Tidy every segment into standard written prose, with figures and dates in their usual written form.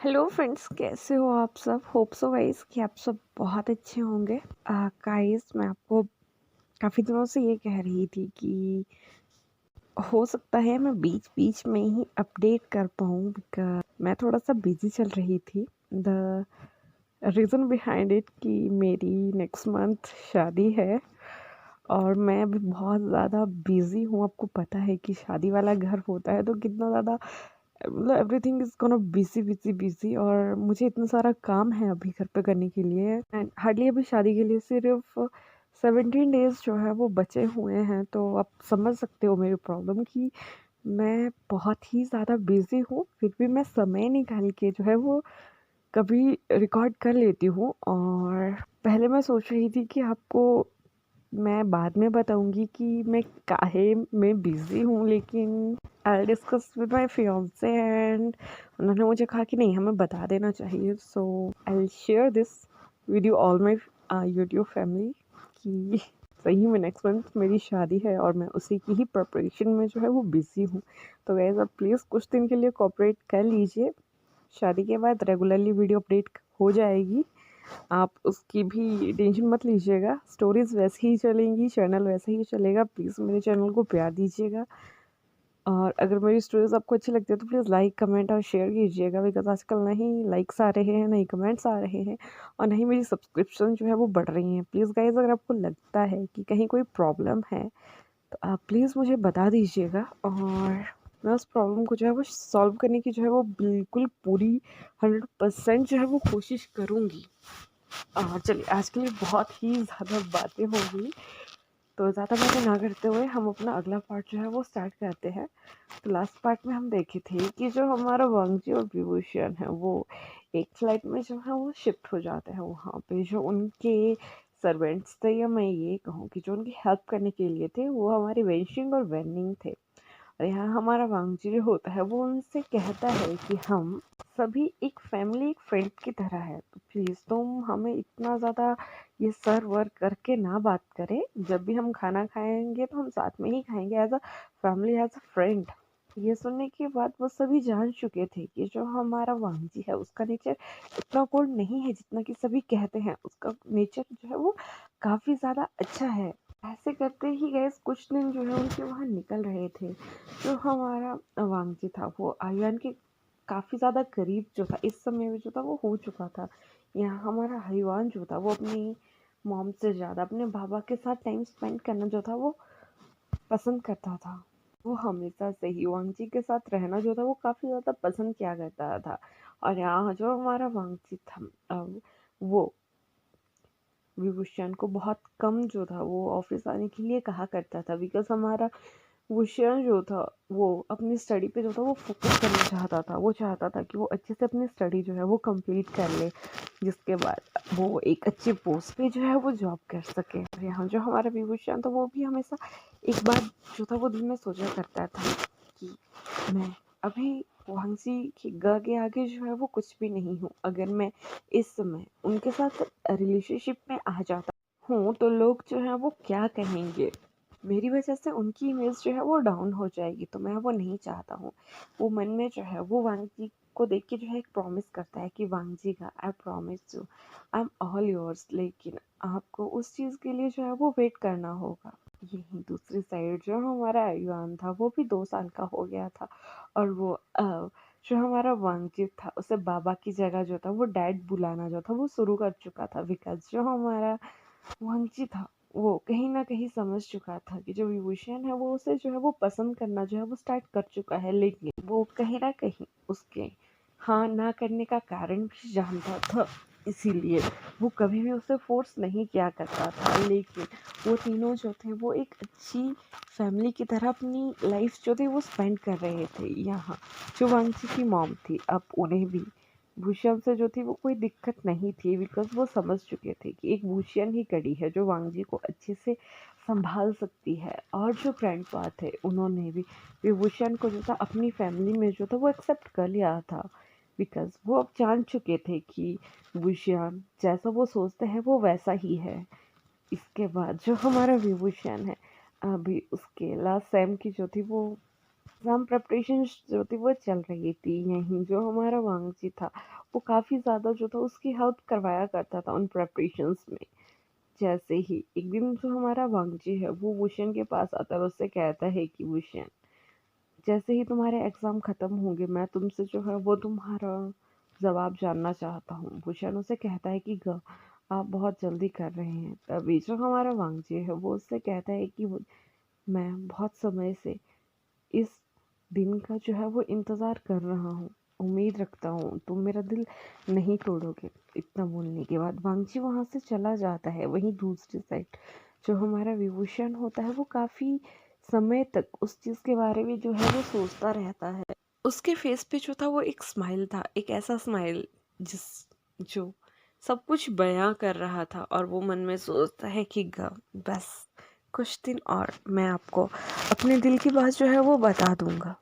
Hello friends, कैसे हो आप सब। होप सो गाइस कि आप सब बहुत अच्छे होंगे। गाइस, मैं आपको काफ़ी दिनों से ये कह रही थी कि हो सकता है मैं बीच बीच में ही अपडेट कर पाऊँ, बिकॉज मैं थोड़ा सा बिजी चल रही थी। द रीज़न बिहाइंड इट कि मेरी नेक्स्ट मंथ शादी है और मैं अभी बहुत ज़्यादा बिज़ी हूँ। आपको पता है कि शादी वाला घर होता है तो कितना ज़्यादा, मतलब everything is gonna busy busy busy, और मुझे इतना सारा काम है अभी घर पे करने के लिए। एंड हार्डली अभी शादी के लिए सिर्फ 17 डेज जो है वो बचे हुए हैं। तो आप समझ सकते हो मेरी प्रॉब्लम कि मैं बहुत ही ज़्यादा बिजी हूँ, फिर भी मैं समय निकाल के जो है वो कभी रिकॉर्ड कर लेती हूँ। और पहले मैं सोच रही थी कि आपको मैं बाद में बताऊंगी कि मैं काहे में बिजी हूँ, लेकिन I discuss with my fiancee and उन्होंने मुझे कहा कि नहीं, हमें बता देना चाहिए। So I share this video all my YouTube family कि सही में नेक्स्ट मंथ मेरी शादी है और मैं उसी की ही प्रिपरेशन में जो है वो बिज़ी हूँ। तो गाइस, आप प्लीज़ कुछ दिन के लिए कोऑपरेट कर लीजिए। शादी के बाद रेगुलरली वीडियो अपडेट हो जाएगी, आप उसकी भी टेंशन मत लीजिएगा। स्टोरीज़ वैसे ही चलेंगी, चैनल वैसे ही चलेगा। प्लीज़ मेरे चैनल को प्यार दीजिएगा, और अगर मेरी स्टोरीज़ आपको अच्छी लगती है तो प्लीज़ लाइक कमेंट और शेयर कीजिएगा, बिकॉज आजकल ना ही लाइक्स आ रहे हैं, ना ही कमेंट्स आ रहे हैं, और ना ही मेरी सब्सक्रिप्शन जो है वो बढ़ रही हैं। प्लीज़ गाइज, अगर आपको लगता है कि कहीं कोई प्रॉब्लम है तो आप प्लीज़ मुझे बता दीजिएगा, और मैं उस प्रॉब्लम को जो है वो सॉल्व करने की जो है वो बिल्कुल पूरी 100% जो है वो कोशिश करूँगी। चलिए, आज के लिए बहुत ही ज़्यादा बातें होंगी, तो ज़्यादा बातें ना करते हुए हम अपना अगला पार्ट जो है वो स्टार्ट करते हैं। तो लास्ट पार्ट में हम देखे थे कि जो हमारा वांगजी और विभूषण है वो एक फ्लाइट में जो है वो शिफ्ट हो जाते हैं। वहाँ पे जो उनके सर्वेंट्स थे, या मैं ये कहूँ कि जो उनकी हेल्प करने के लिए थे, वो हमारे वेंशिंग और वेनिंग थे। और यहाँ हमारा वांगजी जो होता है वो उनसे कहता है कि हम सभी एक फैमिली, एक फ्रेंड की तरह है, तो प्लीज़ तुम हमें इतना ज़्यादा ये सर वर करके ना बात करें। जब भी हम खाना खाएंगे तो हम साथ में ही खाएंगे, as a family, as a friend. ये सुनने के बाद वो सभी जान चुके थे कि जो हमारा वांगजी है उसका नेचर इतना कोल्ड नहीं है जितना कि सभी कहते हैं। उसका नेचर जो है वो काफ़ी ज़्यादा अच्छा है। ऐसे करते ही गैस कुछ दिन जो है उनके वहाँ निकल रहे थे। जो हमारा वांगजी था वो आयुआन के काफ़ी ज़्यादा करीब जो था, इस समय में जो था वो हो चुका था। यहाँ हमारा हायुआन जो था वो अपनी मॉम से ज़्यादा अपने बाबा के साथ टाइम स्पेंड करना जो था वो पसंद करता था। वो हमेशा से ही वांगजी के साथ रहना जो था वो काफ़ी ज़्यादा पसंद किया करता था। और यहाँ जो हमारा वांगजी था, वो विभूषण को बहुत कम जो था वो ऑफिस आने के लिए कहा करता था, बिकॉज हमारा विभूषण जो था वो अपनी स्टडी पे जो था वो फोकस करना चाहता था। वो चाहता था कि वो अच्छे से अपनी स्टडी जो है वो कंप्लीट कर ले, जिसके बाद वो एक अच्छे पोस्ट पे जो है वो जॉब कर सके। और यहाँ जो हमारा विभूषण था वो भी हमेशा एक बार जो था वो दिल में सोचा करता था कि मैं अभी वांगजी के के आगे जो है वो कुछ भी नहीं हूँ। अगर मैं इस समय उनके साथ रिलेशनशिप में आ जाता हूँ तो लोग जो है वो क्या कहेंगे, मेरी वजह से उनकी इमेज जो है वो डाउन हो जाएगी। तो मैं वो नहीं चाहता हूँ। वो मन में जो है वो वांगजी को देख के जो है एक प्रॉमिस करता है कि वांगजी का, I promise you, I am all yours, लेकिन आपको उस चीज़ के लिए जो है वो वेट करना होगा। यही दूसरी साइड जो हमारा युआन था वो भी 2 साल का हो गया था, और वो जो हमारा वांगजी था उसे बाबा की जगह जो था वो डैड बुलाना जो था वो शुरू कर चुका था, बिकॉज जो हमारा वांगजी था वो कहीं ना कहीं समझ चुका था कि जो विभूषण है वो उसे जो है वो पसंद करना जो है वो स्टार्ट कर चुका है। लेकिन वो कहीं ना कहीं उसके हाँ ना करने का कारण भी जानता था, इसीलिए वो कभी भी उसे फोर्स नहीं किया करता था। लेकिन वो तीनों जो थे वो एक अच्छी फैमिली की तरह अपनी लाइफ जो थी वो स्पेंड कर रहे थे। यहाँ जो वांगजी की मॉम थी, अब उन्हें भी भूषण से जो थी वो कोई दिक्कत नहीं थी, बिकॉज वो समझ चुके थे कि एक भूषण ही कड़ी है जो वांगजी को अच्छे से संभाल सकती है। और जो ग्रैंडपा थे उन्होंने भी विभूषण को जो था अपनी फैमिली में जो था वो एक्सेप्ट कर लिया था, बिकॉज वो अब जान चुके थे कि भूषण जैसा वो सोचते हैं वो वैसा ही है। इसके बाद जो हमारा विभूषण है, अभी उसके लास्ट सेम की जो थी वो एग्ज़ाम प्रिपरेशन जो थी वो चल रही थी। यहीं जो हमारा वांगजी था, वो काफ़ी ज़्यादा जो था उसकी हेल्प करवाया करता था उन प्रिपरेशंस में। जैसे ही एक दिन जो हमारा वांगजी है वो वुशन के पास आता है और उससे कहता है कि वुशन, जैसे ही तुम्हारे एग्ज़ाम ख़त्म होंगे मैं तुमसे जो है वो तुम्हारा जवाब जानना चाहता हूँ। वुशन उसे कहता है कि आप बहुत जल्दी कर रहे हैं। तभी जो हमारा वांगजी है वो उससे कहता है कि मैं बहुत समय से इस दिन का जो है वो इंतज़ार कर रहा हूँ, उम्मीद रखता हूँ तुम मेरा दिल नहीं तोड़ोगे। इतना बोलने के बाद वांगजी वहाँ से चला जाता है। वहीं दूसरी साइड जो हमारा विभूषण होता है वो काफ़ी समय तक उस चीज़ के बारे में जो है वो सोचता रहता है। उसके फेस पे जो था वो एक स्माइल था, एक ऐसा स्माइल जिस जो सब कुछ बयां कर रहा था, और वो मन में सोचता है कि बस कुछ दिन और मैं आपको अपने दिल की बात जो है वो बता दूंगा।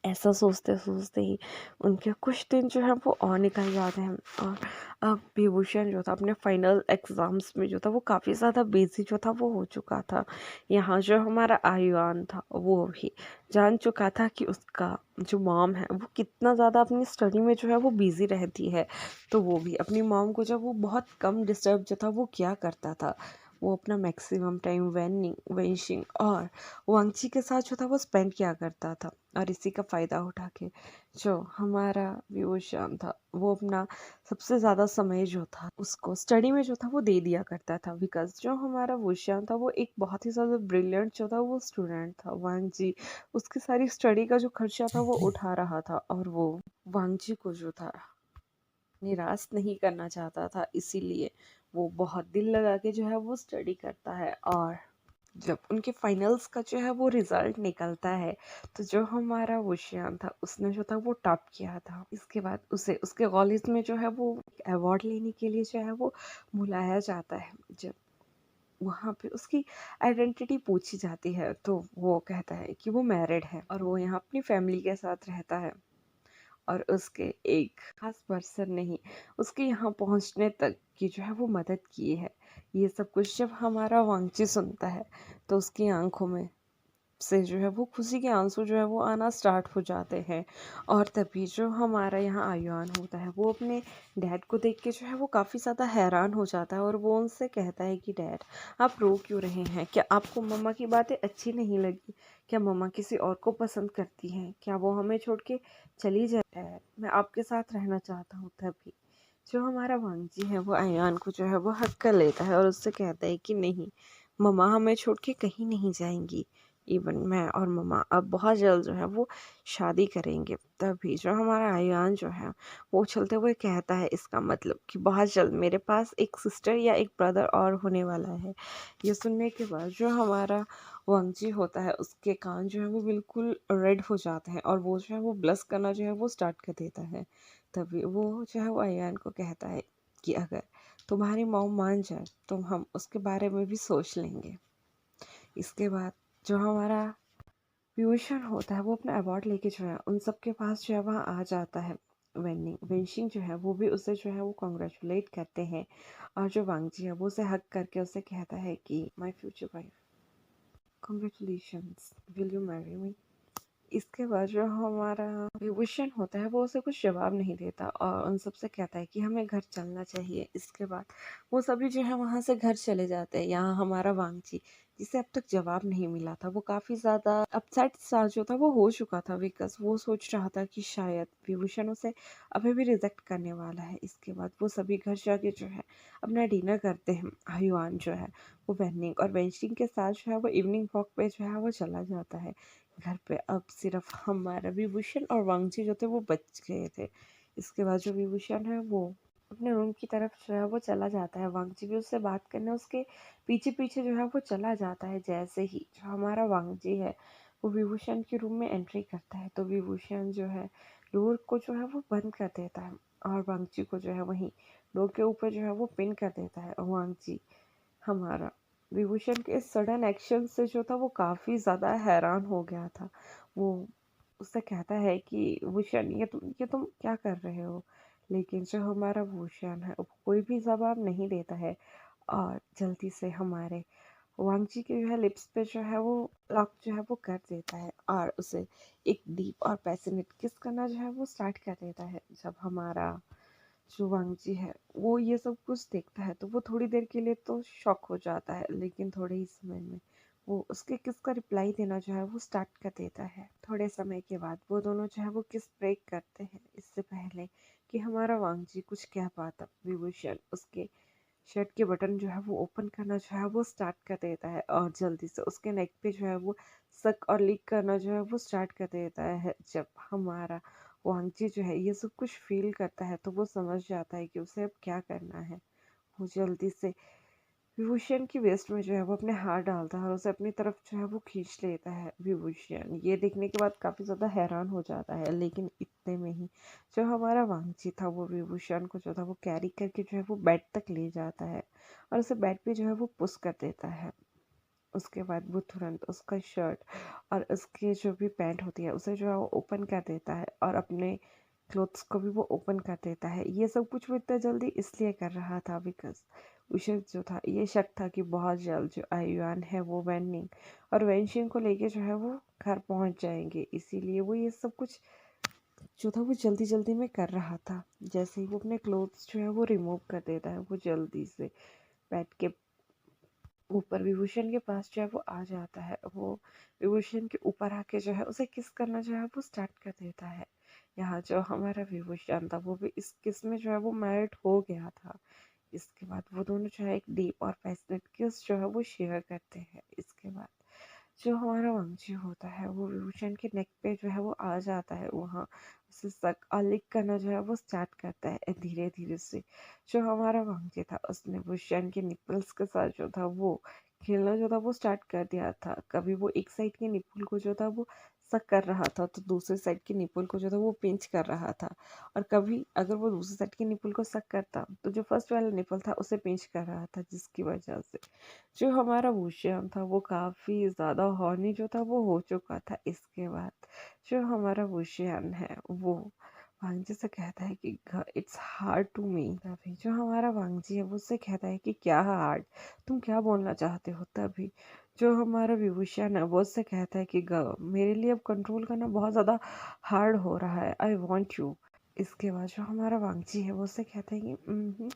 ऐसा सोचते सोचते ही उनके कुछ दिन जो है वो और निकल जाते हैं, और अब विभूषण जो था अपने फाइनल एग्ज़ाम्स में जो था वो काफ़ी ज़्यादा बिजी जो था वो हो चुका था। यहाँ जो हमारा आयुआन था वो भी जान चुका था कि उसका जो मॉम है वो कितना ज़्यादा अपनी स्टडी में जो है वो बिज़ी रहती है। तो वो भी अपनी मॉम को जब वो बहुत कम डिस्टर्ब जो था वो क्या करता था, वो अपना मैक्सिमम टाइम वेंशिंग और वांगची के साथ जो था वो स्पेंड किया करता था। और इसी का फ़ायदा उठा के जो हमारा विभूषण था वो अपना सबसे ज़्यादा समय जो था उसको स्टडी में जो था वो दे दिया करता था। बिकॉज जो हमारा भूषण था वो एक बहुत ही ज़्यादा ब्रिलियंट जो था वो स्टूडेंट था। वांगजी उसकी सारी स्टडी का जो खर्चा था वो उठा रहा था, और वो वांगजी को जो था निराश नहीं करना चाहता था, इसीलिए वो बहुत दिल लगा के जो है वो स्टडी करता है। और जब उनके फाइनल्स का जो है वो रिजल्ट निकलता है तो जो हमारा वुशियान था उसने जो था वो टॉप किया था। इसके बाद उसे उसके कॉलेज में जो है वो अवार्ड लेने के लिए जो है वो बुलाया जाता है। जब वहाँ पे उसकी आइडेंटिटी पूछी जाती है तो वो कहता है कि वो मैरिड है और वो यहाँ अपनी फैमिली के साथ रहता है, और उसके एक खास पर्सन ने ही उसके यहाँ पहुँचने तक की जो है वो मदद की है। ये सब कुछ जब हमारा वांगची सुनता है तो उसकी आंखों में से जो है वो खुशी के आंसू जो है वो आना स्टार्ट हो जाते हैं। और तभी जो हमारा यहाँ आयुआन होता है वो अपने डैड को देख के जो है वो काफ़ी ज़्यादा हैरान हो जाता है, और वो उनसे कहता है कि डैड आप रो क्यों रहे हैं, क्या आपको मम्मा की बातें अच्छी नहीं लगी, क्या मम्मा किसी और को पसंद करती हैं, क्या वो हमें छोड़ के चली जाए, डैड मैं आपके साथ रहना चाहता हूँ। तभी जो हमारा वांगजी है वो आयुआन को जो है वो हक कर लेता है और उससे कहता है कि नहीं, मम्मा हमें छोड़ के कहीं नहीं जाएंगी। इवन मैं और मम्मा अब बहुत जल्द जो है वो शादी करेंगे। तभी जो हमारा आयान जो है वो उछलते हुए कहता है इसका मतलब कि बहुत जल्द मेरे पास एक सिस्टर या एक ब्रदर और होने वाला है। ये सुनने के बाद जो हमारा वांगजी होता है उसके कान जो है वो बिल्कुल रेड हो जाते हैं, और वो जो है वो ब्लश करना जो है वो स्टार्ट कर देता है। तभी वो जो है वो आयान को कहता है कि अगर तुम्हारी मॉम मान जाए तो हम उसके बारे में भी सोच लेंगे। इसके बाद जो हमारा पीयूषण होता है वो अपना अवार्ड लेके जो है उन सब के पास जो है वहाँ आ जाता है। वेनशिंग जो है वो भी उसे जो है वो कॉन्ग्रेचुलेट करते हैं, और जो वांगजी है वो उसे हक करके उसे कहता है कि my future wife congratulations, will you marry me. इसके बाद जो हमारा विभूषण होता है वो उसे कुछ जवाब नहीं देता और उन सबसे कहता है कि हमें घर चलना चाहिए। इसके बाद वो सभी जो है वहाँ से घर चले जाते हैं। यहाँ हमारा वांगची जिसे अब तक जवाब नहीं मिला था वो काफ़ी ज़्यादा अपसेट सा जो था वो हो चुका था, बिकॉज वो सोच रहा था कि शायद विभूषण उसे अभी भी रिजेक्ट करने वाला है। इसके बाद वो सभी घर जाके जो है अपना डिनर करते हैं। आयुआन जो है वो वेनिंग और वेंशिंग के साथ जो है वो इवनिंग वॉक पे जो है वो चला जाता है। घर पे अब सिर्फ हमारा विभूषण और वांगजी जो थे वो बच गए थे। इसके बाद जो विभूषण है वो अपने रूम की तरफ जो है वो चला जाता है। वांगजी भी उससे बात करने उसके पीछे पीछे जो है वो चला जाता है। जैसे ही जो हमारा वांगजी है वो विभूषण के रूम में एंट्री करता है तो विभूषण जो है डोर को जो है वो बंद कर देता है, और वांगजी को जो है वहीं डोर के ऊपर जो है वो पिन कर देता है। और वांगजी हमारा विभूषण के इस सडन एक्शन से जो था वो काफ़ी ज़्यादा हैरान हो गया था। वो उससे कहता है कि भूषण ये तुम क्या कर रहे हो, लेकिन जो हमारा भूषण है वो कोई भी जवाब नहीं देता है। और जल्दी से हमारे वांगजी के जो है लिप्स पे जो है वो लॉक जो है वो कर देता है और उसे एक डीप और पैशनेट किस करना जो है वो स्टार्ट कर देता है। जब हमारा जो वांगजी है वो ये सब कुछ देखता है तो वो थोड़ी देर के लिए तो शॉक हो जाता है, लेकिन थोड़े ही समय में वो उसके किस का रिप्लाई देना जो है वो स्टार्ट कर देता है। थोड़े समय के बाद वो दोनों जो है वो किस ब्रेक करते हैं। इससे पहले कि हमारा वांगजी कुछ कह पाता, विभूषण उसके शर्ट के बटन जो है वो ओपन करना जो है वो स्टार्ट कर देता है और जल्दी से उसके नेक पे जो है वो सक और लीक करना जो है वो स्टार्ट कर देता है। जब हमारा वांगजी जो है ये सब कुछ फील करता है तो वो समझ जाता है कि उसे अब क्या करना है। वो जल्दी से विभूषण की वेस्ट में जो है वो अपने हाथ डालता है और उसे अपनी तरफ जो है वो खींच लेता है। विभूषण ये देखने के बाद काफ़ी ज़्यादा हैरान हो जाता है, लेकिन इतने में ही जो हमारा वांगची था वो विभूषण को जो था वो कैरी करके जो है वो बेड तक ले जाता है और उसे बेड पे जो है वो पुश कर देता है। उसके बाद वो तुरंत उसका शर्ट और उसकी जो भी पैंट होती है उसे जो है वो ओपन कर देता है और अपने क्लोथ्स को भी वो ओपन कर देता है। ये सब कुछ वो इतना जल्दी इसलिए कर रहा था बिकॉज उसे जो था ये शक था कि बहुत जल्द जो आयुआन है वो वैनिंग और वेंशिंग को लेके जो है वो घर पहुंच जाएंगे, इसीलिए वो ये सब कुछ जो था वो जल्दी जल्दी में कर रहा था। जैसे ही वो अपने क्लोथ्स जो है वो रिमूव कर देता है वो जल्दी से बैठ के ऊपर विभूषण के पास जो है वो आ जाता है। वो विभूषण के ऊपर आके जो है उसे किस करना जो है वो स्टार्ट कर देता है। यहाँ जो हमारा विभूषण था वो भी इस किस में जो है वो मैरिड हो गया था। इसके बाद वो दोनों जो है एक डीप और पैशनेट किस जो है वो शेयर करते हैं। इसके बाद जो हमारा वांगजी होता है वो विभूषण के नेक पे जो है वो आ जाता है, वहाँ उसे सक और लिक करना जो है वो स्टार्ट करता है धीरे धीरे से। जो हमारा वांगजी था उसने भूषण के निपल्स के साथ जो था वो खेलना जो था वो स्टार्ट कर दिया था। कभी वो एक साइड के निपुल को जो था वो सक कर रहा था तो दूसरे साइड के निपुल को जो था वो पिंच कर रहा था, और कभी अगर वो दूसरे साइड के निपुल को सक करता तो जो फर्स्ट वाला निपल था उसे पिंच कर रहा था, जिसकी वजह से जो हमारा भूषण था वो काफ़ी ज़्यादा हॉर्नी जो था वो हो चुका था। इसके बाद जो हमारा भूषण है वो वांगजी से कहता है कि इट्स हार्ड टू मी। तभी जो हमारा वांगजी है वो उससे कहता है कि क्या हार्ड, तुम क्या बोलना चाहते हो। तभी जो हमारा विभूषण है वो उससे कहता है कि मेरे लिए अब कंट्रोल करना बहुत ज़्यादा हार्ड हो रहा है, आई वॉन्ट यू। इसके बाद जो हमारा वांगजी है वो उससे कहता है कि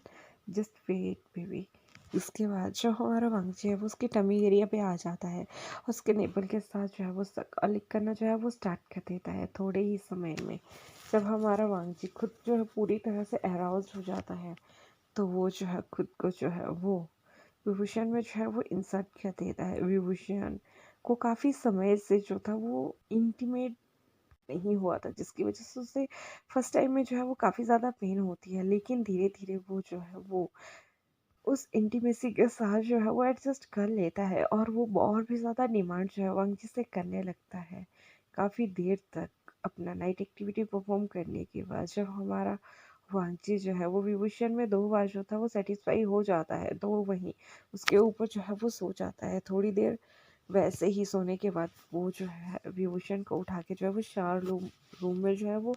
जस्ट वेट बेबी। इसके बाद जो हमारा वांगजी है वो उसके टमी एरिया पे आ जाता है, उसके नेबल के साथ जो है वो लिक करना जो है वो स्टार्ट कर देता है थोड़े ही समय में। जब हमारा वांगजी खुद जो है पूरी तरह से अराउज्ड हो जाता है तो वो जो है खुद को जो है वो विभूषण में जो है वो इंसर्ट कर देता है। विभूषण को काफ़ी समय से जो था वो इंटीमेट नहीं हुआ था, जिसकी वजह से उसे फर्स्ट टाइम में जो है वो काफ़ी ज़्यादा पेन होती है, लेकिन धीरे धीरे वो जो है वो उस इंटीमेसी के साथ जो है वो एडजस्ट कर लेता है और वो और भी ज़्यादा डिमांड जो है वांगजी से करने लगता है। काफ़ी देर तक अपना नाइट एक्टिविटी परफॉर्म करने के बाद जब हमारा वांगजी जो है वो विभूषण में 2 बार जो था वो सेटिस्फाई हो जाता है तो वो वहीं उसके ऊपर जो है वो सो जाता है थोड़ी देर। वैसे ही सोने के बाद वो जो है विभूषण को उठा के जो है वो शावर रूम में जो है वो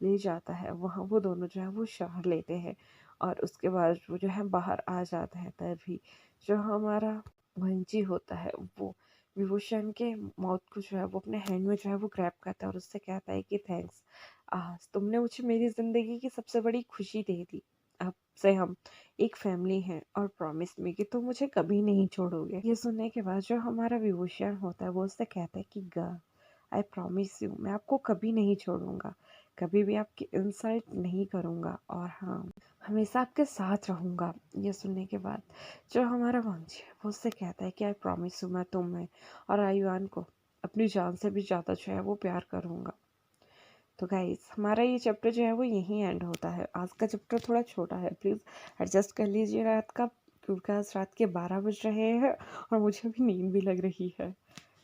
ले जाता है। वहाँ वो दोनों जो है वो शावर लेते हैं और उसके बाद वो जो है बाहर आ जाता है। तभी जो हमारा वंची होता है वो विभूषण के माउथ को जो है वो अपने हैंड में जो है वो ग्रैब करता है और उससे कहता है कि थैंक्स, आज तुमने मुझे मेरी ज़िंदगी की सबसे बड़ी खुशी दे दी। अब से हम एक फैमिली हैं और प्रॉमिस मी कि तुम मुझे कभी नहीं छोड़ोगे। ये सुनने के बाद जो हमारा विभूषण होता है वो उससे कहता है कि गर्ल, आई प्रॉमिस यू, मैं आपको कभी नहीं छोड़ूंगा, कभी भी आपकी इंसल्ट नहीं करूंगा और हाँ, हमेशा आपके साथ रहूंगा। ये सुनने के बाद जो हमारा वांची है वो उससे कहता है कि आई प्रॉमिस यू, मैं तुम्हें और आयुआन को अपनी जान से भी ज़्यादा जो है वो प्यार करूंगा। तो गाइस हमारा ये चैप्टर जो है वो यहीं एंड होता है। आज का चैप्टर थोड़ा छोटा है, प्लीज़ एडजस्ट कर लीजिए रात का, क्योंकि आज रात के 12 बज रहे हैं और मुझे अभी नींद भी लग रही है।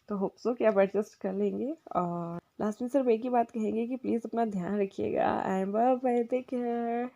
तो होप सो कि आप एडजस्ट कर लेंगे और लास्ट में सिर्फ एक ही बात कहेंगे कि प्लीज़ अपना ध्यान रखिएगा and bye bye, take care.